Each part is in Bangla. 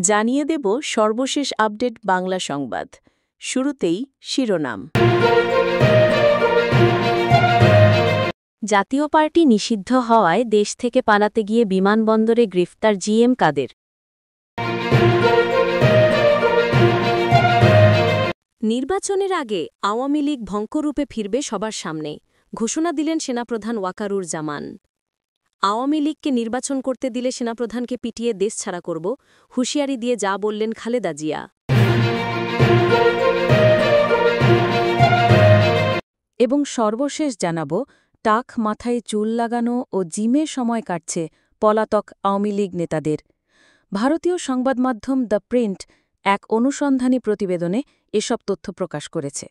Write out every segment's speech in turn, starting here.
জানিয়ে দেব সর্বশেষ আপডেট বাংলা সংবাদ। শুরুতেই শিরোনাম। জাতীয় পার্টি নিষিদ্ধ হওয়ায় দেশ থেকে পালাতে গিয়ে বিমানবন্দরে গ্রেফতার জিএম কাদের। নির্বাচনের আগে আওয়ামী লীগ ভঙ্করূপে ফিরবে সবার সামনে, ঘোষণা দিলেন সেনাপ্রধান ওয়াকারুর জামান। আওয়ামী লীগকে নির্বাচন করতে দিলে সেনাপ্রধানকে পিটিয়ে দেশ ছাড়া করব, হুঁশিয়ারি দিয়ে যা বললেন খালেদা জিয়া। এবং সর্বশেষ জানাব, টাক মাথায় চুল লাগানো ও জিমে সময় কাটছে পলাতক আওয়ামী লীগ নেতাদের। ভারতীয় সংবাদমাধ্যম দ্য প্রিন্ট এক অনুসন্ধানী প্রতিবেদনে এসব তথ্য প্রকাশ করেছে।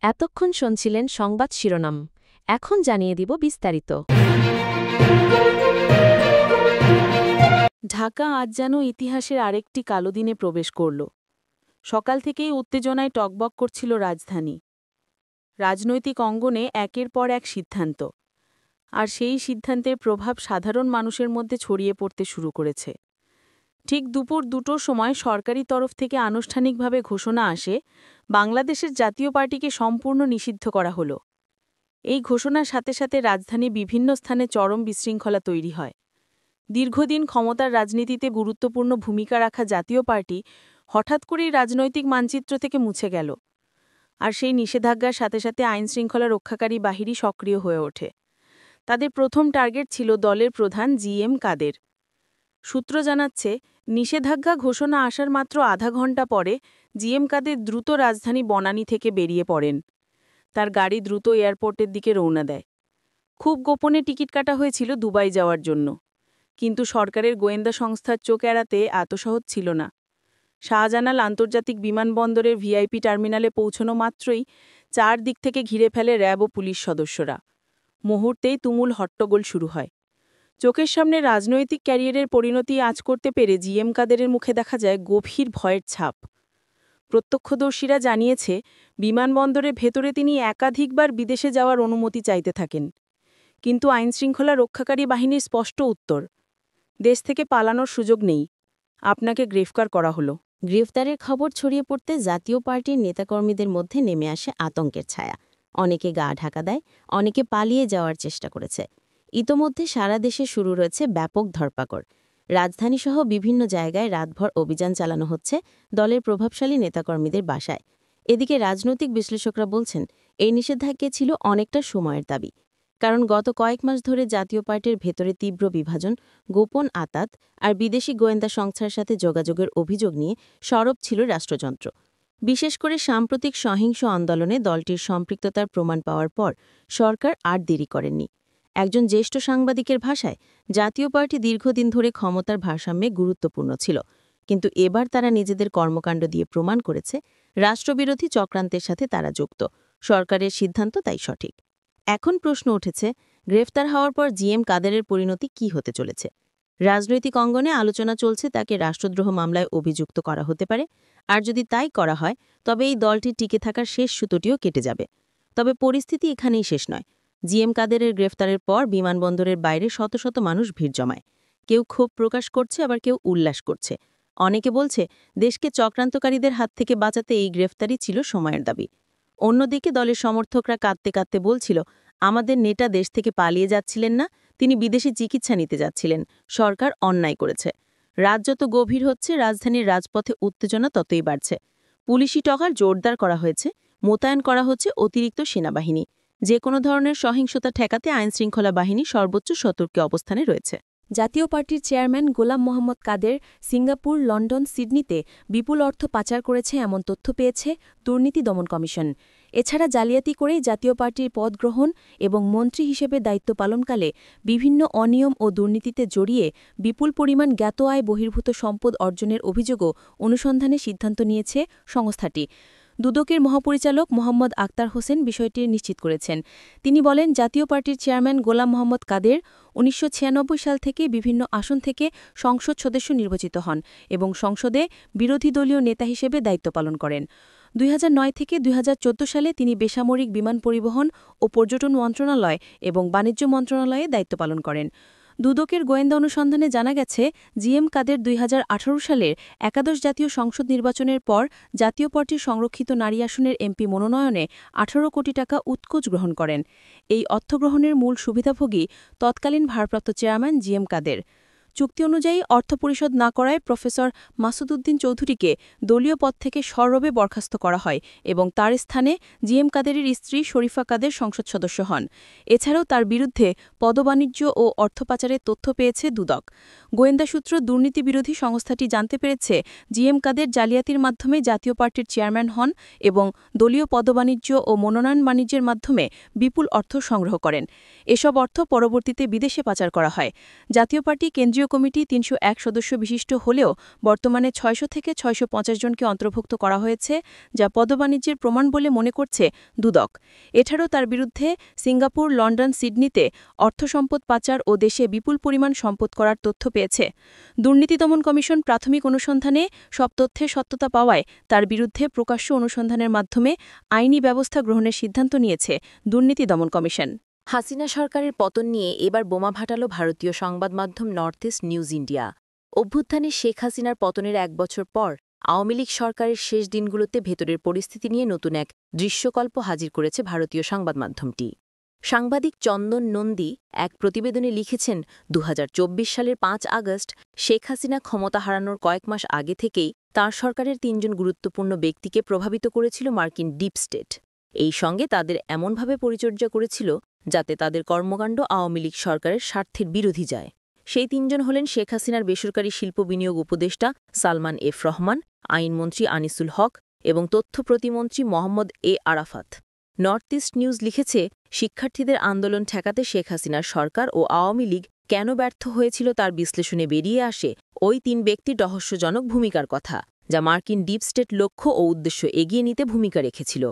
এতক্ষণ শুনছিলেন সংবাদ শিরোনাম, এখন জানিয়ে দিব বিস্তারিত। ঢাকা আজ যেন ইতিহাসের আরেকটি কালো দিনে প্রবেশ করল। সকাল থেকেই উত্তেজনায় টগবগ করছিল রাজধানী। রাজনৈতিক অঙ্গনে একের পর এক সিদ্ধান্ত, আর সেই সিদ্ধান্তের প্রভাব সাধারণ মানুষের মধ্যে ছড়িয়ে পড়তে শুরু করেছে। ঠিক দুপুর ২টোর সময় সরকারি তরফ থেকে আনুষ্ঠানিকভাবে ঘোষণা আসে, বাংলাদেশের জাতীয় পার্টিকে সম্পূর্ণ নিষিদ্ধ করা হলো। এই ঘোষণার সাথে সাথে রাজধানীর বিভিন্ন স্থানে চরম বিশৃঙ্খলা তৈরি হয়। দীর্ঘদিন ক্ষমতার রাজনীতিতে গুরুত্বপূর্ণ ভূমিকা রাখা জাতীয় পার্টি হঠাৎ করেই রাজনৈতিক মানচিত্র থেকে মুছে গেল। আর সেই নিষেধাজ্ঞার সাথে সাথে আইনশৃঙ্খলা রক্ষাকারী বাহিনী সক্রিয় হয়ে ওঠে। তাদের প্রথম টার্গেট ছিল দলের প্রধান জিএম কাদের। সূত্র জানাচ্ছে, নিষেধাজ্ঞা ঘোষণা আসার মাত্র আধা ঘণ্টা পরে জিএম কাদের দ্রুত রাজধানী বনানী থেকে বেরিয়ে পড়েন। তার গাড়ি দ্রুত এয়ারপোর্টের দিকে রওনা দেয়। খুব গোপনে টিকিট কাটা হয়েছিল দুবাই যাওয়ার জন্য, কিন্তু সরকারের গোয়েন্দা সংস্থার চোখ এড়াতে এত সহজ ছিল না। শাহজালাল আন্তর্জাতিক বিমানবন্দরের ভিআইপি টার্মিনালে পৌঁছনো মাত্রই চারদিক থেকে ঘিরে ফেলে র্যাব ও পুলিশ সদস্যরা। মুহূর্তেই তুমুল হট্টগোল শুরু হয়। চোখের সামনে রাজনৈতিক ক্যারিয়ারের পরিণতি আঁচ করতে পেরে জিএম কাদেরের মুখে দেখা যায় গভীর ভয়ের ছাপ। প্রত্যক্ষদর্শীরা জানিয়েছে, বিমানবন্দরের ভেতরে তিনি একাধিকবার বিদেশে যাওয়ার অনুমতি চাইতে থাকেন। কিন্তু আইনশৃঙ্খলা রক্ষাকারী বাহিনীর স্পষ্ট উত্তর, দেশ থেকে পালানোর সুযোগ নেই, আপনাকে গ্রেফতার করা হলো। গ্রেফতারের খবর ছড়িয়ে পড়তে জাতীয় পার্টির নেতাকর্মীদের মধ্যে নেমে আসে আতঙ্কের ছায়া। অনেকে গা ঢাকা দেয়, অনেকে পালিয়ে যাওয়ার চেষ্টা করেছে। ইতোমধ্যে সারা দেশে শুরু রয়েছে ব্যাপক ধরপাকড়। রাজধানীসহ বিভিন্ন জায়গায় রাতভর অভিযান চালানো হচ্ছে দলের প্রভাবশালী নেতাকর্মীদের বাসায়। এদিকে রাজনৈতিক বিশ্লেষকরা বলছেন, এই নিষেধাজ্ঞা ছিল অনেকটা সময়ের দাবি। কারণ গত কয়েক মাস ধরে জাতীয় পার্টির ভেতরে তীব্র বিভাজন, গোপন আঁতাত আর বিদেশি গোয়েন্দা সংস্থার সাথে যোগাযোগের অভিযোগ নিয়ে সরব ছিল রাষ্ট্রযন্ত্র। বিশেষ করে সাম্প্রতিক সহিংস আন্দোলনে দলটির সম্পৃক্ততার প্রমাণ পাওয়ার পর সরকার আর দেরি করেননি। একজন জ্যেষ্ঠ সাংবাদিকের ভাষায়, জাতীয় পার্টি দীর্ঘদিন ধরে ক্ষমতার ভারসাম্যে গুরুত্বপূর্ণ ছিল, কিন্তু এবার তারা নিজেদের কর্মকাণ্ড দিয়ে প্রমাণ করেছে রাষ্ট্রবিরোধী চক্রান্তের সাথে তারা যুক্ত। সরকারের সিদ্ধান্ত তাই সঠিক। এখন প্রশ্ন উঠেছে, গ্রেফতার হওয়ার পর জিএম কাদেরের পরিণতি কী হতে চলেছে। রাজনৈতিক অঙ্গনে আলোচনা চলছে তাকে রাষ্ট্রদ্রোহ মামলায় অভিযুক্ত করা হতে পারে, আর যদি তাই করা হয় তবে এই দলটির টিকে থাকার শেষ সুতোটিও কেটে যাবে। তবে পরিস্থিতি এখানেই শেষ নয়। জিএম কাদেরের গ্রেফতারের পর বিমানবন্দরের বাইরে শত শত মানুষ ভিড় জমায়। কেউ ক্ষোভ প্রকাশ করছে, আবার কেউ উল্লাস করছে। অনেকে বলছে, দেশকে চক্রান্তকারীদের হাত থেকে বাঁচাতে এই গ্রেফতারই ছিল সময়ের দাবি। অন্যদিকে দলের সমর্থকরা কাঁদতে কাঁদতে বলছিল, আমাদের নেতা দেশ থেকে পালিয়ে যাচ্ছিলেন না, তিনি বিদেশে চিকিৎসা নিতে যাচ্ছিলেন, সরকার অন্যায় করেছে। রাত যত গভীর হচ্ছে, রাজধানীর রাজপথে উত্তেজনা ততই বাড়ছে। পুলিশি টহল জোরদার করা হয়েছে, মোতায়েন করা হচ্ছে অতিরিক্ত সেনাবাহিনী। যে কোনো ধরনের সহিংসতা ঠেকাতে আইনশৃঙ্খলা বাহিনী সর্বোচ্চ সতর্ক অবস্থানে রয়েছে। জাতীয় পার্টির চেয়ারম্যান গোলাম মোহাম্মদ কাদের সিঙ্গাপুর, লন্ডন, সিডনিতে বিপুল অর্থ পাচার করেছে এমন তথ্য পেয়েছে দুর্নীতি দমন কমিশন। এছাড়া জালিয়াতি করেই জাতীয় পার্টির পদ গ্রহণ এবং মন্ত্রী হিসেবে দায়িত্ব পালনকালে বিভিন্ন অনিয়ম ও দুর্নীতিতে জড়িয়ে বিপুল পরিমাণ জ্ঞাত আয় বহির্ভূত সম্পদ অর্জনের অভিযোগও অনুসন্ধানে সিদ্ধান্ত নিয়েছে সংস্থাটি। দুদকের মহাপরিচালক মোহাম্মদ আক্তার হোসেন বিষয়টি নিশ্চিত করেছেন। তিনি বলেন, জাতীয় পার্টির চেয়ারম্যান গোলাম মোহাম্মদ কাদের ১৯৯৬ সাল থেকে বিভিন্ন আসন থেকে সংসদ সদস্য নির্বাচিত হন এবং সংসদে বিরোধী দলীয় নেতা হিসেবে দায়িত্ব পালন করেন। ২০০৯ থেকে ২০১৪ সালে তিনি বেসামরিক বিমান পরিবহন ও পর্যটন মন্ত্রণালয় এবং বাণিজ্য মন্ত্রণালয়ে দায়িত্ব পালন করেন। দুদকের গোয়েন্দা অনুসন্ধানে জানা গেছে জিএম কাদের ২০১৮ সালের একাদশ জাতীয় সংসদ নির্বাচনের পর জাতীয় পার্টির সংরক্ষিত নারী আসনের এমপি মনোনয়নে ১৮ কোটি টাকা উৎকোচ গ্রহণ করেন। এই অর্থগ্রহণের মূল সুবিধাভোগী তৎকালীন ভারপ্রাপ্ত চেয়ারম্যান জিএম কাদের। চুক্তি অনুযায়ী অর্থ পরিশোধ না করায় প্রফেসর মাসুদ উদ্দিন চৌধুরীকে দলীয় পদ থেকে সরবে বরখাস্ত করা হয় এবং তার স্থানে জিএম কাদেরের স্ত্রী শরীফা কাদের সংসদ সদস্য হন। এছাড়াও তার বিরুদ্ধে পদবাণিজ্য ও অর্থ পাচারের তথ্য পেয়েছে দুদক। গোয়েন্দা সূত্র দুর্নীতি বিরোধী সংস্থাটি জানতে পেরেছে জিএম কাদের জালিয়াতির মাধ্যমে জাতীয় পার্টির চেয়ারম্যান হন এবং দলীয় পদবাণিজ্য ও মনোনয়ন বাণিজ্যের মাধ্যমে বিপুল অর্থ সংগ্রহ করেন। এসব অর্থ পরবর্তীতে বিদেশে পাচার করা হয়। জাতীয় পার্টি কেন্দ্রীয় কমিটি ৩০১ সদস্য বিশিষ্ট হলেও বর্তমানে ৬০০ থেকে ৬৫০ জনকে অন্তর্ভুক্ত করা হয়েছে, যা পদবাণিজ্যের প্রমাণ বলে মনে করছে দুদক। এছাড়াও তার বিরুদ্ধে সিঙ্গাপুর, লন্ডন, সিডনিতে অর্থসম্পদ পাচার ও দেশে বিপুল পরিমাণ সম্পদ করার তথ্য পেয়েছে। দুর্নীতি দমন কমিশন প্রাথমিক অনুসন্ধানে সব তথ্যের সত্যতা পাওয়ায় তার বিরুদ্ধে প্রকাশ্য অনুসন্ধানের মাধ্যমে আইনি ব্যবস্থা গ্রহণের সিদ্ধান্ত নিয়েছে দুর্নীতি দমন কমিশন। হাসিনা সরকারের পতন নিয়ে এবার বোমা ফাটাল ভারতীয় সংবাদ মাধ্যম নর্থ ইস্ট নিউজ ইন্ডিয়া। অভ্যুত্থানে শেখ হাসিনার পতনের ১ বছর পর আওয়ামী লীগ সরকারের শেষ দিনগুলোতে ভেতরের পরিস্থিতি নিয়ে নতুন এক দৃশ্যকল্প হাজির করেছে ভারতীয় সংবাদ মাধ্যমটি। সাংবাদিক চন্দন নন্দী এক প্রতিবেদনে লিখেছেন, ২০২৪ সালের ৫ আগস্ট শেখ হাসিনা ক্ষমতা হারানোর কয়েক মাস আগে থেকেই তাঁর সরকারের ৩ জন গুরুত্বপূর্ণ ব্যক্তিকে প্রভাবিত করেছিল মার্কিন ডিপ স্টেট। এই সঙ্গে তাদের এমনভাবে পরিচর্যা করেছিল যাতে তাদের কর্মকাণ্ড আওয়ামী লীগ সরকারের স্বার্থের বিরোধী যায়। সেই ৩ জন হলেন শেখ হাসিনার বেসরকারি শিল্প বিনিয়োগ উপদেষ্টা সালমান এফ রহমান, আইনমন্ত্রী আনিসুল হক এবং তথ্য প্রতিমন্ত্রী মোহাম্মদ এ আরাফাত। নর্থ ইস্ট নিউজ লিখেছে, শিক্ষার্থীদের আন্দোলন ঠেকাতে শেখ হাসিনার সরকার ও আওয়ামী লীগ কেন ব্যর্থ হয়েছিল তার বিশ্লেষণে বেরিয়ে আসে ওই ৩ ব্যক্তির রহস্যজনক ভূমিকার কথা, যা মার্কিন ডিপ স্টেট লক্ষ্য ও উদ্দেশ্য এগিয়ে নিতে ভূমিকা রেখেছিল।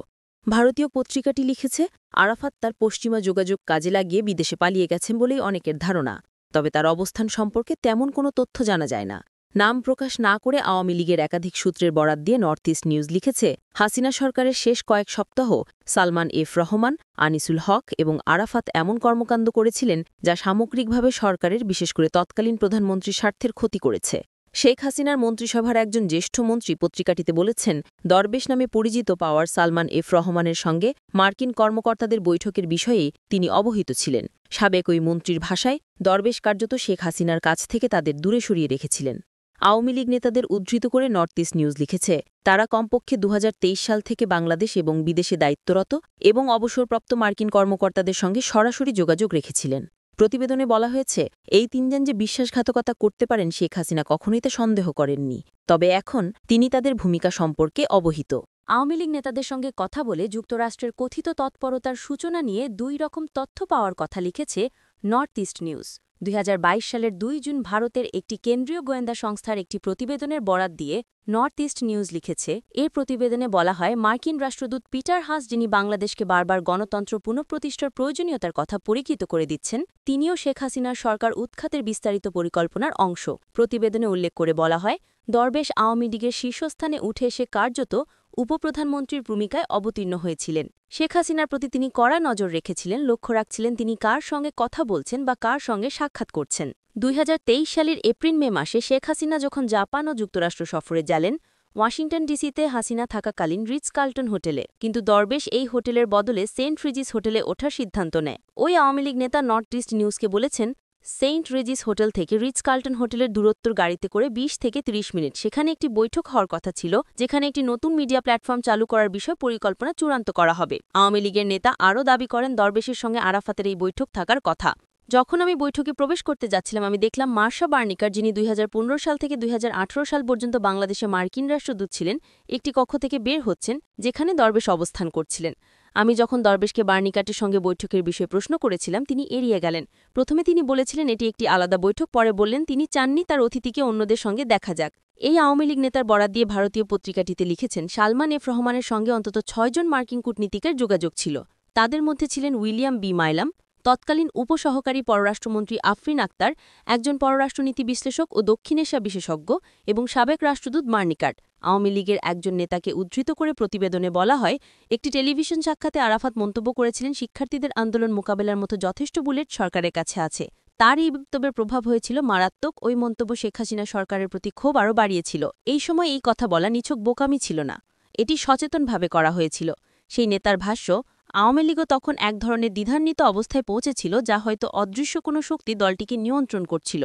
ভারতীয় পত্রিকাটি লিখেছে, আরাফাত তার পশ্চিমা যোগাযোগ কাজে লাগিয়ে বিদেশে পালিয়ে গেছেন বলেই অনেকের ধারণা, তবে তার অবস্থান সম্পর্কে তেমন কোনো তথ্য জানা যায় না। নাম প্রকাশ না করে আওয়ামী লীগের একাধিক সূত্রের বরাত দিয়ে নর্থ ইস্ট নিউজ লিখেছে, হাসিনা সরকারের শেষ কয়েক সপ্তাহ সালমান এফ রহমান, আনিসুল হক এবং আরাফাত এমন কর্মকাণ্ড করেছিলেন যা সামগ্রিকভাবে সরকারের, বিশেষ করে তৎকালীন প্রধানমন্ত্রীর স্বার্থের ক্ষতি করেছে। শেখ হাসিনার মন্ত্রিসভার একজন জ্যেষ্ঠ মন্ত্রী পত্রিকাটিতে বলেছেন, দরবেশ নামে পরিচিত পাওয়ার সালমান এফ রহমানের সঙ্গে মার্কিন কর্মকর্তাদের বৈঠকের বিষয়েই তিনি অবহিত ছিলেন। সাবেক ওই মন্ত্রীর ভাষায়, দরবেশ কার্যত শেখ হাসিনার কাছ থেকে তাদের দূরে সরিয়ে রেখেছিলেন। আওয়ামী লীগ নেতাদের উদ্ধৃত করে নর্থ ইস্ট নিউজ লিখেছে, তারা কমপক্ষে ২০২৩ সাল থেকে বাংলাদেশ এবং বিদেশে দায়িত্বরত এবং অবসরপ্রাপ্ত মার্কিন কর্মকর্তাদের সঙ্গে সরাসরি যোগাযোগ রেখেছিলেন। প্রতিবেদনে বলা হয়েছে, এই ৩ জন যে বিশ্বাসঘাতকতা করতে পারেন শেখ হাসিনা কখনোই তা সন্দেহ করেননি, তবে এখন তিনি তাদের ভূমিকা সম্পর্কে অবহিত। আওয়ামী লীগ নেতাদের সঙ্গে কথা বলে যুক্তরাষ্ট্রের কথিত তৎপরতার সূচনা নিয়ে ২ রকম তথ্য পাওয়ার কথা লিখেছে নর্থ ইস্ট নিউজ। ২০২২ সালের ২ জুন ভারতের একটি কেন্দ্রীয় গোয়েন্দা সংস্থার একটি প্রতিবেদনের বরাত দিয়ে নর্থ ইস্ট নিউজ লিখেছে, এর প্রতিবেদনে বলা হয়, মার্কিন রাষ্ট্রদূত পিটার হাস, যিনি বাংলাদেশকে বারবার গণতন্ত্র পুনঃপ্রতিষ্ঠার প্রয়োজনীয়তার কথা পরিচিত করে দিচ্ছেন, তিনিও শেখ হাসিনার সরকার উৎখাতের বিস্তারিত পরিকল্পনার অংশ। প্রতিবেদনে উল্লেখ করে বলা হয়, দরবেশ আওয়ামী লীগের শীর্ষস্থানে উঠে এসে কার্যত উপপ্রধানমন্ত্রীর ভূমিকায় অবতীর্ণ হয়েছিলেন। শেখ হাসিনার প্রতি তিনি কড়া নজর রেখেছিলেন, লক্ষ্য রাখছিলেন তিনি কার সঙ্গে কথা বলছেন বা কার সঙ্গে সাক্ষাৎ করছেন। ২০২৩ সালের এপ্রিল-মে মাসে শেখ হাসিনা যখন জাপান ও যুক্তরাষ্ট্র সফরে গেলেন, ওয়াশিংটন ডিসিতে হাসিনা থাকাকালীন রিটজ কার্লটন হোটেলে, কিন্তু দরবেশ এই হোটেলের বদলে সেন্ট রিজিস হোটেলে ওঠার সিদ্ধান্ত নেয়। ওই আওয়ামী লীগ নেতা নর্থ ইস্ট নিউজকে বলেছেন, সেন্ট রেজিস হোটেল থেকে রিটজ কার্লটন হোটেলের দূরত্বর গাড়িতে করে ২০ থেকে ৩০ মিনিট সেখানে একটি বৈঠক হওয়ার কথা ছিল, যেখানে একটি নতুন মিডিয়া প্ল্যাটফর্ম চালু করার বিষয়ে পরিকল্পনা চূড়ান্ত করা হবে। আওয়ামী লীগের নেতা আরও দাবি করেন, দরবেশের সঙ্গে আরাফাতের এই বৈঠক থাকার কথা। যখন আমি বৈঠকে প্রবেশ করতে যাচ্ছিলাম, আমি দেখলাম মার্শা বার্নিকার, যিনি ২০১৫ সাল থেকে ২০১৮ সাল পর্যন্ত বাংলাদেশে মার্কিন রাষ্ট্রদূত ছিলেন, একটি কক্ষ থেকে বের হচ্ছেন, যেখানে দরবেশ অবস্থান করছিলেন। আমি যখন দরবেশকে বার্নিকাটের সঙ্গে বৈঠকের বিষয়ে প্রশ্ন করেছিলাম, তিনি এড়িয়ে গেলেন। প্রথমে তিনি বলেছিলেন এটি একটি আলাদা বৈঠক, পরে বললেন তিনি চাননি তার অতিথিকে অন্যদের সঙ্গে দেখা যাক। এই আওয়ামী লীগ নেতার বরাত দিয়ে ভারতীয় পত্রিকাটিতে লিখেছেন, সালমান এফ রহমানের সঙ্গে অন্তত ৬ জন মার্কিন কূটনীতিকের যোগাযোগ ছিল। তাদের মধ্যে ছিলেন উইলিয়াম বি মাইলাম, তৎকালীন উপসহকারী পররাষ্ট্রমন্ত্রী আফরিন আক্তার, একজন পররাষ্ট্রনীতি বিশ্লেষক ও দক্ষিণ এশিয়া বিশেষজ্ঞ, এবং সাবেক রাষ্ট্রদূত বার্নিকাট। আওয়ামী লীগের একজন নেতাকে উদ্ধৃত করে প্রতিবেদনে বলা হয়, একটি টেলিভিশন সাক্ষাতে আরাফাত মন্তব্য করেছিলেন, শিক্ষার্থীদের আন্দোলন মোকাবেলার মতো যথেষ্ট বুলেট সরকারের কাছে আছে, তার এই বক্তব্যের প্রভাব হয়েছিল মারাত্মক। ওই মন্তব্য শেখ হাসিনা সরকারের প্রতি ক্ষোভ আরও বাড়িয়েছিল। এই সময় এই কথা বলা নিছক বোকামি ছিল না, এটি সচেতনভাবে করা হয়েছিল। সেই নেতার ভাষ্য, আওয়ামী লীগও তখন এক ধরনের দ্বিধান্বিত অবস্থায় পৌঁছেছিল, যা হয়তো অদৃশ্য কোনো শক্তি দলটিকে নিয়ন্ত্রণ করছিল।